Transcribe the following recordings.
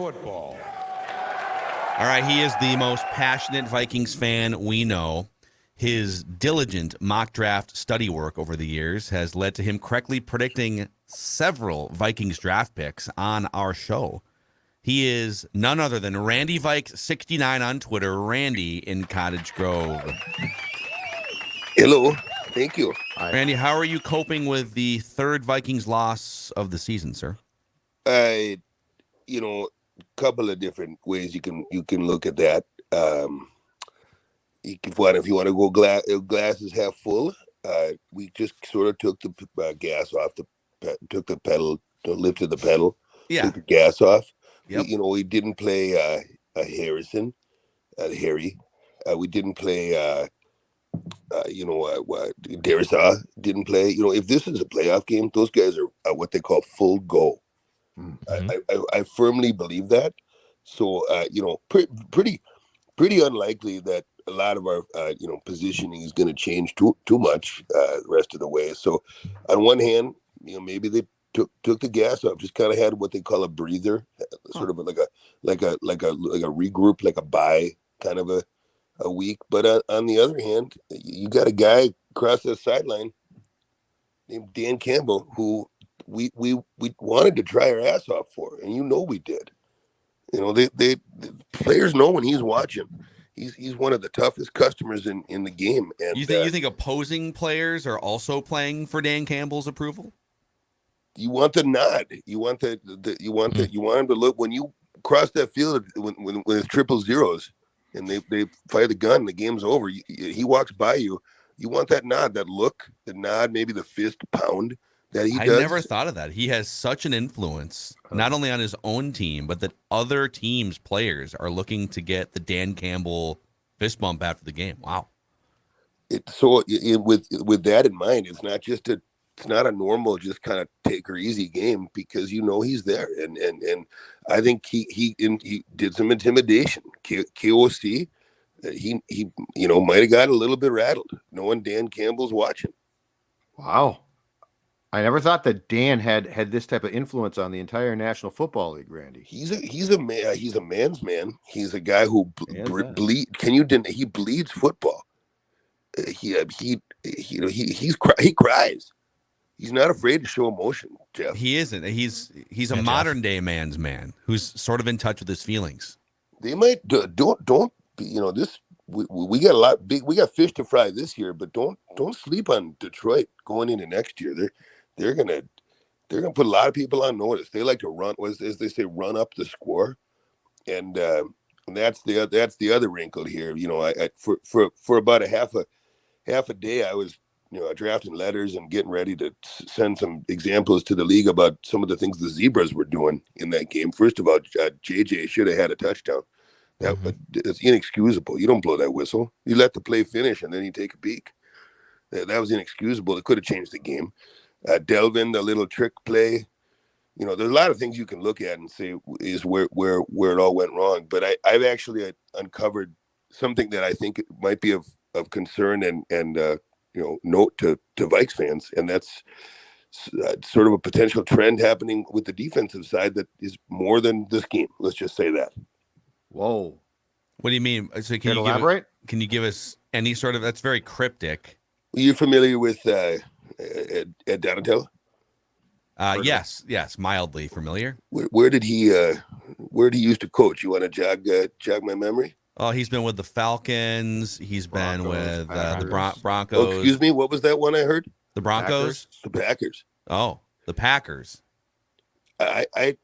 football. All right, he is the most passionate Vikings fan we know. His diligent mock draft study work over the years has led to him correctly predicting several Vikings draft picks on our show. He is none other than Randy Vikes 69 on Twitter, Randy in Cottage Grove. Hello. Thank you. Randy, how are you coping with the third Vikings loss of the season, sir? Couple of different ways you can look at that. If you want to go glasses half full, we just sort of took the gas off took the pedal, lifted the pedal, took the gas off. Yep. We didn't play Harry. We didn't play. Darisaw didn't play. If this is a playoff game, those guys are what they call full go. Mm-hmm. I firmly believe that. So, pretty unlikely that a lot of our, positioning is going to change too much the rest of the way. So, on one hand, maybe they took the gas off, just kind of had what they call a breather, sort of like a regroup, like a bye kind of a week. But on the other hand, you got a guy across the sideline named Dan Campbell who we wanted to try our ass off for, and we did. The players know when he's watching. He's one of the toughest customers in the game. And you think opposing players are also playing for Dan Campbell's approval? You want the nod. You want you want him to look when you cross that field when it's triple zeros and they fire the gun, the game's over. He walks by you. You want that nod, that look, the nod, maybe the fist pound that he does. I never thought of that. He has such an influence, not only on his own team, but that other teams' players are looking to get the Dan Campbell fist bump after the game. Wow. With that in mind, it's not a normal just kind of take her easy game because he's there, and I think he did some intimidation. KOC, he might have got a little bit rattled knowing Dan Campbell's watching. Wow. I never thought that Dan had this type of influence on the entire National Football League, Randy. He's a man. He's a man's man. He's a guy who bleed. He bleeds football. He cries. He's not afraid to show emotion, Jeff. He isn't. He's a modern day man's man who's sort of in touch with his feelings. They might don't this. We got a lot big. We got fish to fry this year, but don't sleep on Detroit going into next year. They're gonna put a lot of people on notice. They like to run, as they say, run up the score, and that's the other wrinkle here. I for about a half a day, I was drafting letters and getting ready to send some examples to the league about some of the things the Zebras were doing in that game. First of all, JJ should have had a touchdown. It's inexcusable. You don't blow that whistle. You let the play finish, and then you take a peek. That was inexcusable. It could have changed the game. Delvin, the little trick play. There's a lot of things you can look at and say is where it all went wrong. But I've actually uncovered something that I think might be of concern and note to Vikes fans, and that's sort of a potential trend happening with the defensive side that is more than this game. Let's just say that. Whoa. What do you mean? So can you elaborate? Can you give us any sort of? That's very cryptic. Are you familiar with Ed Donatello? Yes, mildly familiar. Where did he used to coach? You want to jog my memory? Oh, he's been with the Falcons. He's been with the Broncos. Oh, excuse me, what was that one I heard? The Broncos? The Packers. Oh, the Packers. I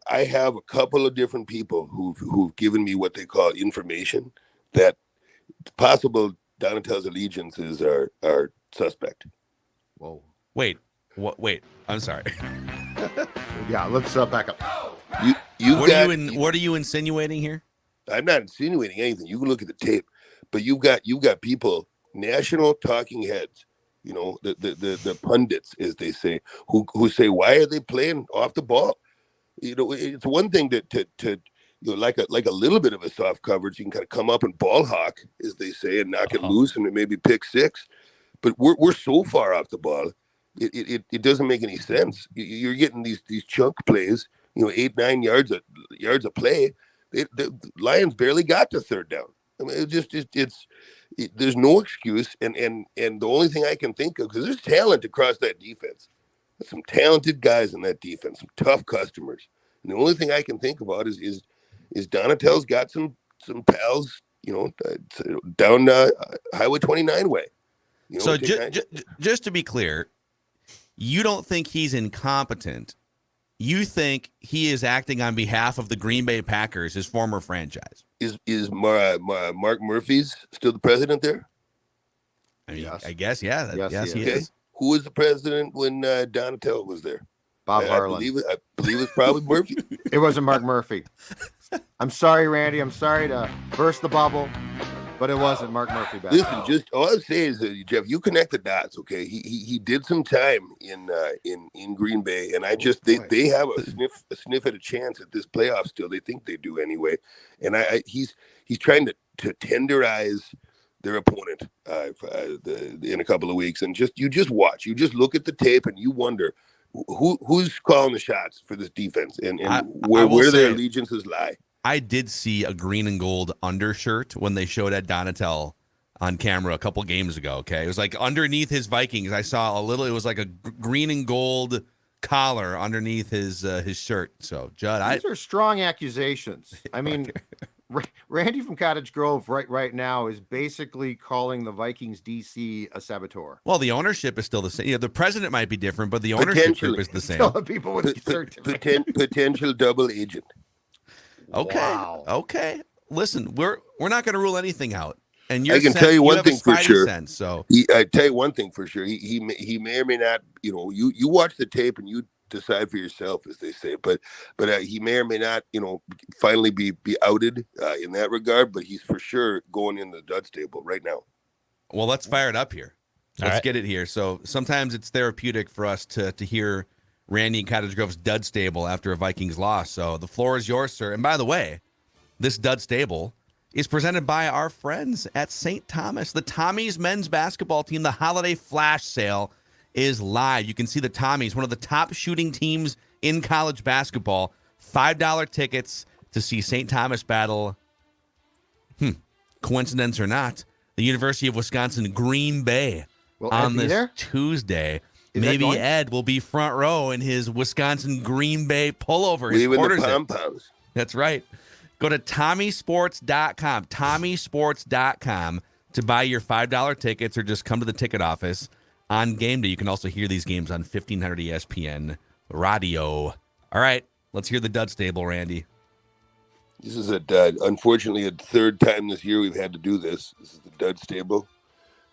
have a couple of different people who've given me what they call information that possible Donatello's allegiances are suspect. Whoa. Wait. What? Wait. I'm sorry. Yeah, let's back up. What are you insinuating here? I'm not insinuating anything. You can look at the tape, but you've got people, national talking heads, the pundits, as they say, who say, why are they playing off the ball? It's one thing to like a little bit of a soft coverage. You can kind of come up and ball hawk, as they say, and knock it loose and maybe pick six. But we're so far off the ball, it doesn't make any sense. You're getting these chunk plays, 8-9 yards yards of play. The Lions barely got to third down. I mean, there's no excuse. And the only thing I can think of, because there's talent across that defense. There's some talented guys in that defense, some tough customers. And the only thing I can think about is Donatel's got some pals, down Highway 29 way. So just to be clear, you don't think he's incompetent. You think he is acting on behalf of the Green Bay Packers, his former franchise. Is Mark Murphy's still the president there? I mean, yes. I guess, yeah. Yes, he okay. is. Who was the president when Donatel was there? Bob Harlan. I believe it's probably Murphy. It wasn't Mark Murphy. I'm sorry, Randy. I'm sorry to burst the bubble, but it wasn't Mark Murphy back. Listen, just all I'm saying is, Jeff, you connect the dots, okay? He did some time in Green Bay, and they have a sniff at a chance at this playoff still. They think they do anyway, and he's trying to tenderize their opponent in a couple of weeks, and you just watch, you just look at the tape, and you wonder who's calling the shots for this defense, and where their allegiances lie. I did see a green and gold undershirt when they showed Ed Donatel on camera a couple games ago. Okay, it was like underneath his Vikings. I saw a little. It was like a green and gold collar underneath his shirt. So, Judd, these are strong accusations. I mean, Randy from Cottage Grove right now is basically calling the Vikings DC a saboteur. Well, the ownership is still the same. The president might be different, but the ownership group is the same. Still the people with potential double agent. Okay. Wow. Okay. Listen, we're not going to rule anything out. And I can tell you one thing for sure. So I tell you one thing for sure. He may or may not. You watch the tape and you decide for yourself, as they say. But he may or may not. Finally be outed in that regard. But he's for sure going in the dud stable right now. Well, let's fire it up here. Let's get it here. So sometimes it's therapeutic for us to hear Randy and Cottage Grove's dud stable after a Vikings loss. So the floor is yours, sir. And by the way, this dud stable is presented by our friends at St. Thomas. The Tommies men's basketball team, the holiday flash sale is live. You can see the Tommies, one of the top shooting teams in college basketball. $5 tickets to see St. Thomas battle. Coincidence or not, the University of Wisconsin Green Bay on this Tuesday. Maybe Ed will be front row in his Wisconsin Green Bay pullover. Leaving the pom-poms. That's right. Go to TommySports.com, TommySports.com to buy your $5 tickets, or just come to the ticket office on game day. You can also hear these games on 1500 ESPN radio. All right, let's hear the dud stable, Randy. This is unfortunately a third time this year we've had to do this. This is the dud stable.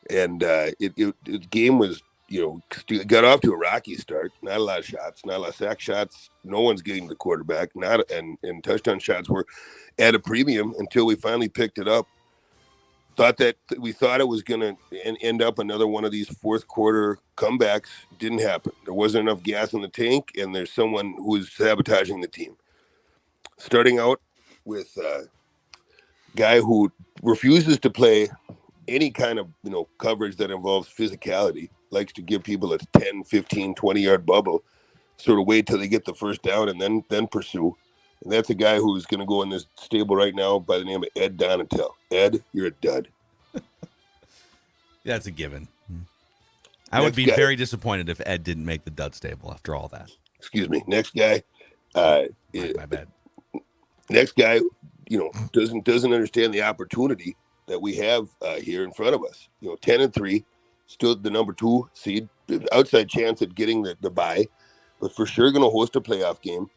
And it game was, got off to a rocky start. Not a lot of shots, not a lot of sack shots. No one's getting the quarterback. And touchdown shots were at a premium until we finally picked it up. We thought it was going to end up another one of these fourth quarter comebacks. Didn't happen. There wasn't enough gas in the tank, and there's someone who is sabotaging the team. Starting out with a guy who refuses to play any kind of coverage that involves physicality, likes to give people a 10, 15, 20-yard bubble, sort of wait till they get the first down and then pursue. And that's a guy who's going to go in this stable right now by the name of Ed Donatel. Ed, you're a dud. That's a given. I would be very disappointed if Ed didn't make the dud stable after all that. Excuse me. Next guy. My bad. Next guy, doesn't understand the opportunity that we have here in front of us. 10-3, still the number 2 seed, outside chance at getting the bye, but for sure going to host a playoff game.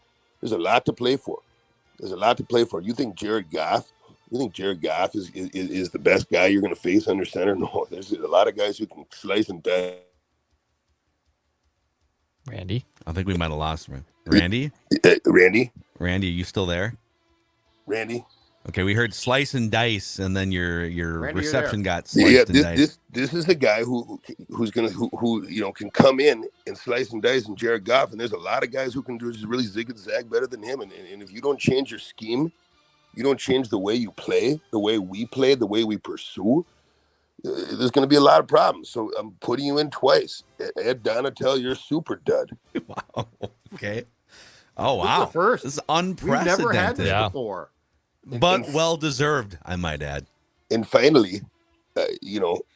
There's a lot to play for. You think Jared Goff is the best guy you're going to face under center? No, there's a lot of guys who can slice and dice. Randy? I think we might have lost him. Randy? Randy, are you still there? Randy? Okay, we heard slice and dice, and then your Randy, reception got sliced and diced. This is a guy who can come in and slice and dice, and Jared Goff, and there's a lot of guys who can do just really zig and zag better than him. And if you don't change your scheme, you don't change the way you play, the way we play, the way we pursue, there's going to be a lot of problems. So I'm putting you in twice. Ed Donatel, you're super dud. Wow. Okay. Oh, This is the wow. first. This is We've never had this unprecedented, Yeah. before. but well deserved, I might add. And finally,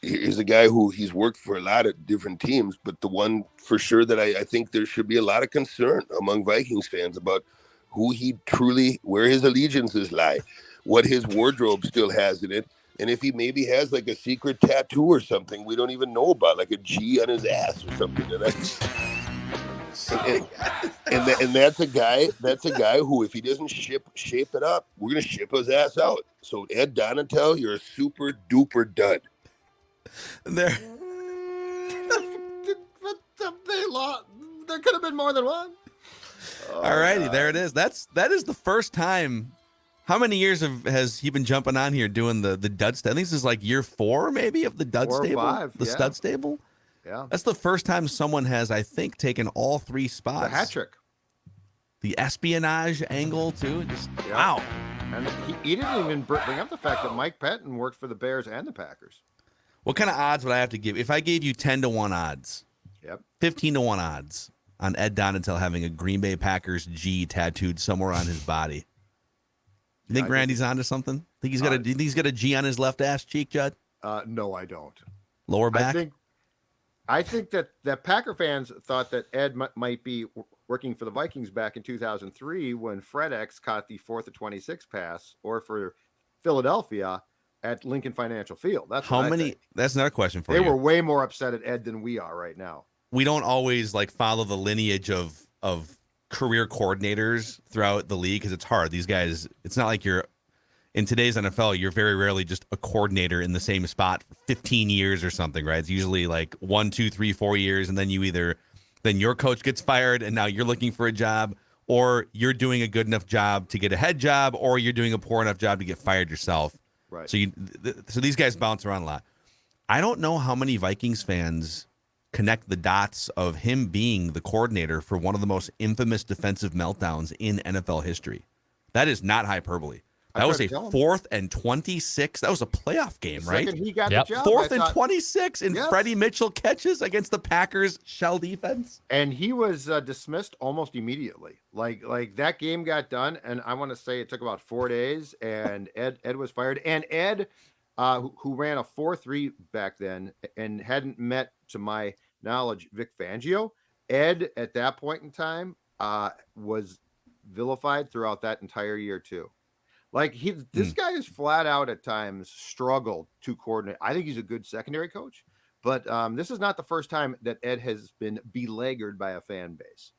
here's a guy who he's worked for a lot of different teams, but the one for sure that I think there should be a lot of concern among Vikings fans about where his allegiances lie, what his wardrobe still has in it, and if he maybe has like a secret tattoo or something we don't even know about, like a G on his ass or something. And that's a guy who, if he doesn't shape it up, we're gonna ship his ass out. So Ed Donatel, you're a super duper dud. There, They lost. There could have been more than one. all righty, there it is. That is the first time. How many years has he been jumping on here doing the dud stable? I think this is like year 4 maybe of the dud 4 or stable, 5, the yeah. stud stable. Yeah. That's the first time someone has, I think, taken all 3 spots. The hat trick. The espionage angle too. Just Yeah. wow. And he didn't even bring up the fact that Mike Pettin worked for the Bears and the Packers. What kind of odds would I have to give? If I gave you 10-1 odds, Yep. 15-1 odds on Ed Donatel having a Green Bay Packers G tattooed somewhere on his body. You think I Randy's onto something? Do you think he's got a G on his left ass cheek, Judd? No, I don't. Lower back? I think that Packer fans thought that Ed might be working for the Vikings back in 2003 when FredEx caught the 4th and 26 pass, or for Philadelphia at Lincoln Financial Field. That's How what I many? think. That's another question for They you. were way more upset at Ed than we are right now. We don't always like follow the lineage of career coordinators throughout the league because it's hard. These guys, it's not like you're in today's NFL, you're very rarely just a coordinator in the same spot for 15 years or something, right? It's usually like 1, 2, 3, 4 years, and then then your coach gets fired and now you're looking for a job, or you're doing a good enough job to get a head job, or you're doing a poor enough job to get fired yourself. Right. So so these guys bounce around a lot. I don't know how many Vikings fans connect the dots of him being the coordinator for one of the most infamous defensive meltdowns in NFL history. That is not hyperbole. That was a 4th and 26. That was a playoff game, right? Second he got Yep. the job. 4th and 26, and Yes. Freddie Mitchell catches against the Packers shell defense. And he was dismissed almost immediately. Like that game got done, and I want to say it took about 4 days, and Ed was fired. And Ed, who ran a 4.3 back then and hadn't met, to my knowledge, Vic Fangio, Ed at that point in time was vilified throughout that entire year too. Like this guy is flat out at times struggled to coordinate. I think he's a good secondary coach, but this is not the first time that Ed has been beleaguered by a fan base.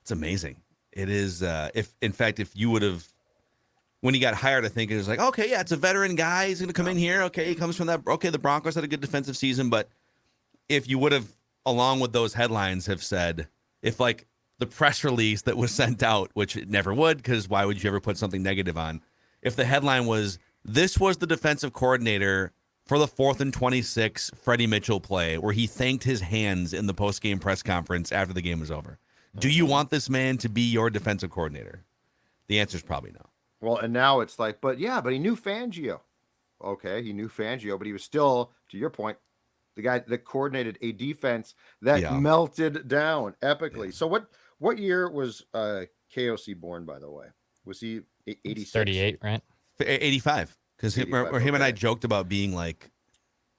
It's amazing. It is. If you would have, when he got hired, I think it was like, okay, yeah, it's a veteran guy. He's going to come in here. Okay, he comes from that. Okay, the Broncos had a good defensive season, but if you would have, along with those headlines, have said, if like the press release that was sent out, which it never would, because why would you ever put something negative on? If the headline was, this was the defensive coordinator for the 4th and 26 Freddie Mitchell play, where he thanked his hands in the post-game press conference after the game was over. Do you want this man to be your defensive coordinator? The answer is probably no. Well, and now it's like, but he knew Fangio. Okay, he knew Fangio, but he was still, to your point, the guy that coordinated a defense that melted down epically. Yeah. So what year was KOC born, by the way? Was he 86? 38, right? 85. Because him and I joked about being like,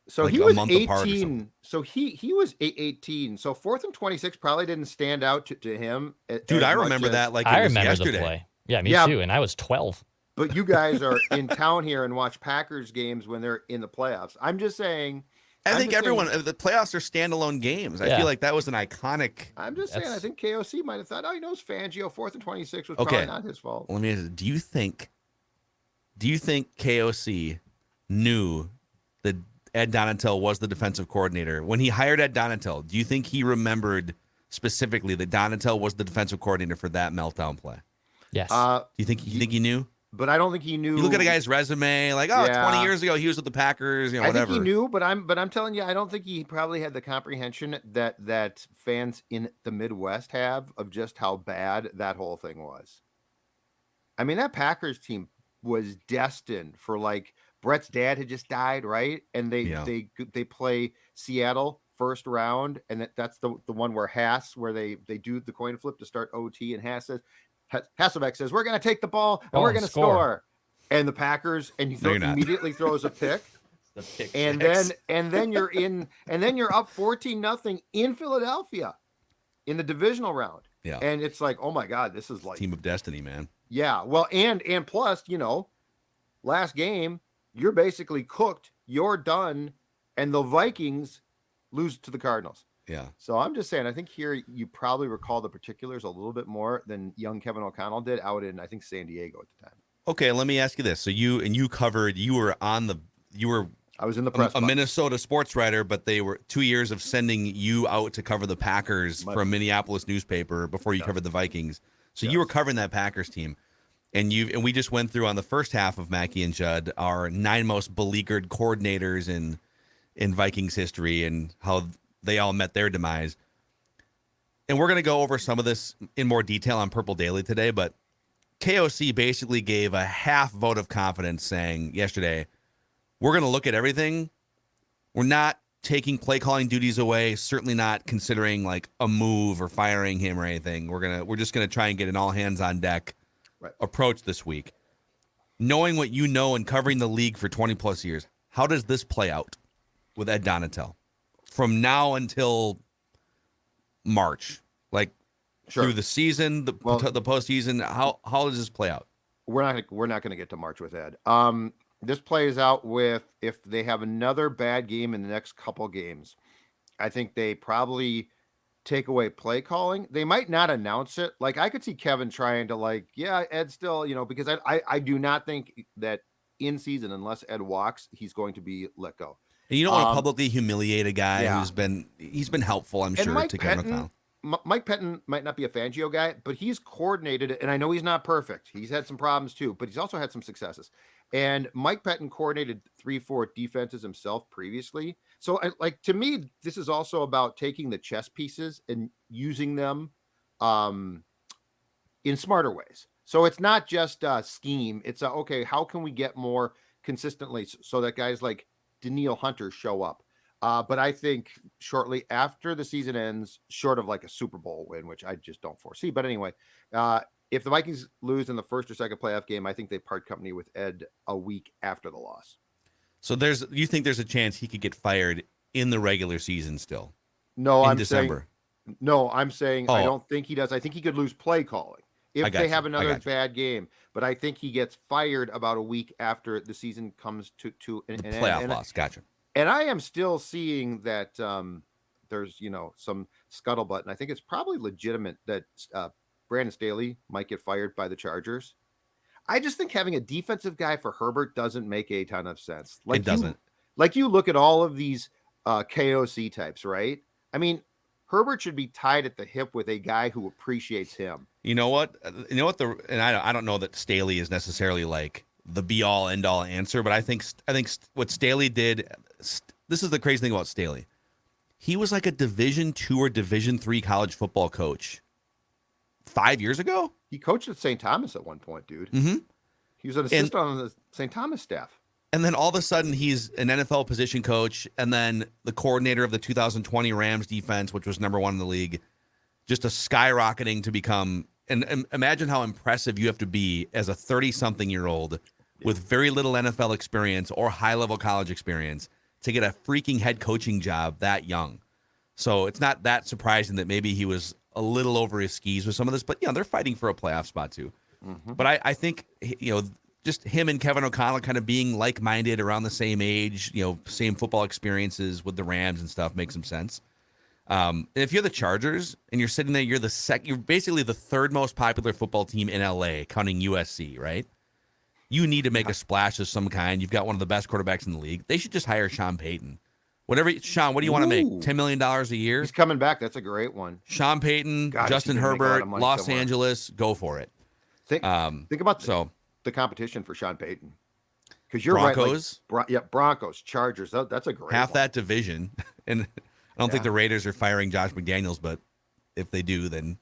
so he was 18. So he was 18. So 4th and 26 probably didn't stand out to him. Dude, I remember that like I remember yesterday. the play. Yeah, me too. And I was 12. But you guys are in town here and watch Packers games when they're in the playoffs. I'm just saying. I think everyone, the playoffs are standalone games. I feel like that was an iconic. I'm just saying, I think KOC might have thought, he knows Fangio, 4th and 26 was probably not his fault. Let me ask you, do you think KOC knew that Ed Donatel was the defensive coordinator? When he hired Ed Donatel, do you think he remembered specifically that Donatel was the defensive coordinator for that meltdown play? Yes. Do you think he knew? But I don't think he knew. You look at a guy's resume, like, 20 years ago he was with the Packers, whatever. I think he knew, but I'm telling you, I don't think he probably had the comprehension that fans in the Midwest have of just how bad that whole thing was. I mean, that Packers team was destined for, like, Brett's dad had just died, right? And they play Seattle first round, and that's the one where where they do the coin flip to start OT, and Hasselbeck says, we're going to take the ball and we're going to score. And the Packers, and he immediately throws a pick. The pick and six. then you're up 14-0 in Philadelphia in the divisional round. Yeah. And it's like, oh my God, this is like team of destiny, man. Yeah. Well, and plus, last game, you're basically cooked. You're done. And the Vikings lose to the Cardinals. Yeah. So I'm just saying, I think here you probably recall the particulars a little bit more than young Kevin O'Connell did out in, I think, San Diego at the time. Okay, let me ask you this. So I was in the press a Minnesota sports writer, but they were 2 years of sending you out to cover the Packers for a Minneapolis newspaper before you covered the Vikings. So you were covering that Packers team. And we just went through on the first half of Mackey and Judd our 9 most beleaguered coordinators in Vikings history and how they all met their demise. And we're going to go over some of this in more detail on Purple Daily today, but KOC basically gave a half vote of confidence saying yesterday, we're going to look at everything. We're not taking play calling duties away, certainly not considering like a move or firing him or anything. We're just going to try and get an all hands on deck approach this week. Knowing what you know and covering the league for 20 plus years, how does this play out with Ed Donatel from now until March? Like through the season, the postseason, how does this play out? We're not going to get to March with Ed. This plays out with if they have another bad game in the next couple games. I think they probably take away play calling. They might not announce it. Like I could see Kevin trying to Ed still, because I do not think that in season, unless Ed walks, he's going to be let go. And you don't want to publicly humiliate a guy he's been helpful, I'm sure, to Kevin O'Connell. Mike Pettin might not be a Fangio guy, but he's coordinated, and I know he's not perfect. He's had some problems too, but he's also had some successes. And Mike Pettin coordinated 3-4 defenses himself previously. So to me, this is also about taking the chess pieces and using them in smarter ways. So it's not just a scheme. It's okay, how can we get more consistently so that guys like Daniil Hunter show up? But I think shortly after the season ends, short of like a Super Bowl win, which I just don't foresee. But anyway, if the Vikings lose in the first or second playoff game, I think they part company with Ed a week after the loss. So you think there's a chance he could get fired in the regular season still? No, I'm December. I'm saying I don't think he does. I think he could lose play calling if they have another bad game. But I think he gets fired about a week after the season comes to an playoff loss. Gotcha. And I am still seeing that there's, some scuttlebutt, and I think it's probably legitimate that Brandon Staley might get fired by the Chargers. I just think having a defensive guy for Herbert doesn't make a ton of sense. It doesn't. You look at all of these KOC types, right? I mean, Herbert should be tied at the hip with a guy who appreciates him. You know what? I don't know that Staley is necessarily like the be all end all answer, but I think what Staley did. This is the crazy thing about Staley. He was like a Division II or Division III college football coach 5 years ago. He coached at St. Thomas at one point, dude. Mm-hmm. He was an assistant on the St. Thomas staff. And then all of a sudden, he's an NFL position coach, and then the coordinator of the 2020 Rams defense, which was #1 in the league, just a skyrocketing to become. And imagine how impressive you have to be as a 30-something-year-old with very little NFL experience or high-level college experience to get a freaking head coaching job that young. So it's not that surprising that maybe he was a little over his skis with some of this, but they're fighting for a playoff spot too. Mm-hmm. But I think, just him and Kevin O'Connell kind of being like-minded, around the same age, same football experiences with the Rams and stuff makes some sense. And if you're the Chargers and you're sitting there, you're basically the third most popular football team in LA, counting USC, right? You need to make a splash of some kind. You've got one of the best quarterbacks in the league. They should just hire Sean Payton. Sean, what do you want to make? $10 million a year? He's coming back. That's a great one. Sean Payton, Justin Herbert, Los Angeles, go for it. Think about the competition for Sean Payton. Because you're Broncos. Right. Broncos, Chargers. That's a great half one. That division. And I don't think the Raiders are firing Josh McDaniels, but if they do, then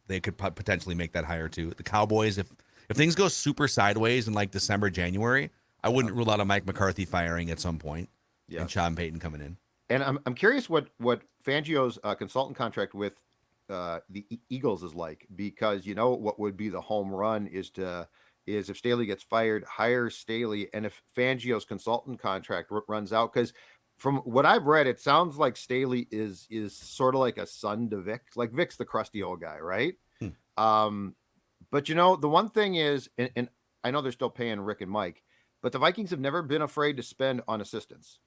they could potentially make that hire too. The Cowboys, if things go super sideways in like December, January, I wouldn't rule out a Mike McCarthy firing at some point and Sean Payton coming in. And I'm curious what Fangio's consultant contract with the Eagles is like, because what would be the home run is if Staley gets fired, hire Staley, and if Fangio's consultant contract runs out, because from what I've read, it sounds like Staley is sort of like a son to Vic. Like Vic's the crusty old guy, right? But the one thing is, and I know they're still paying Rick and Mike, but the Vikings have never been afraid to spend on assistants.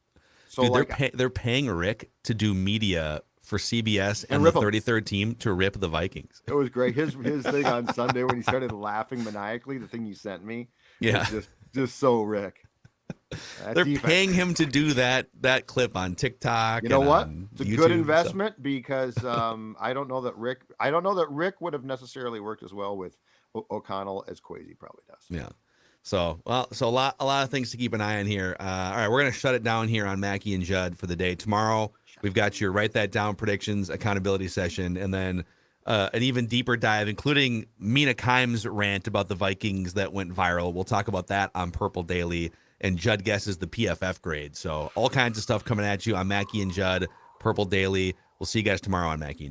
So Dude, they're paying Rick to do media for CBS and the 33rd team to rip the Vikings. It was great. His thing on Sunday when he started laughing maniacally, the thing you sent me, yeah, just so Rick. They're paying him to do that clip on TikTok. You know what? It's a good investment because I don't know that Rick would have necessarily worked as well with O'Connell as Kwesi probably does. Yeah. So a lot of things to keep an eye on here. All right, we're gonna shut it down here on Mackey and Judd for the day. Tomorrow we've got your write that down predictions accountability session, and then an even deeper dive, including Mina Kimes' rant about the Vikings that went viral. We'll talk about that on Purple Daily, and Judd guesses the PFF grade. So all kinds of stuff coming at you on Mackey and Judd, Purple Daily. We'll see you guys tomorrow on Mackey.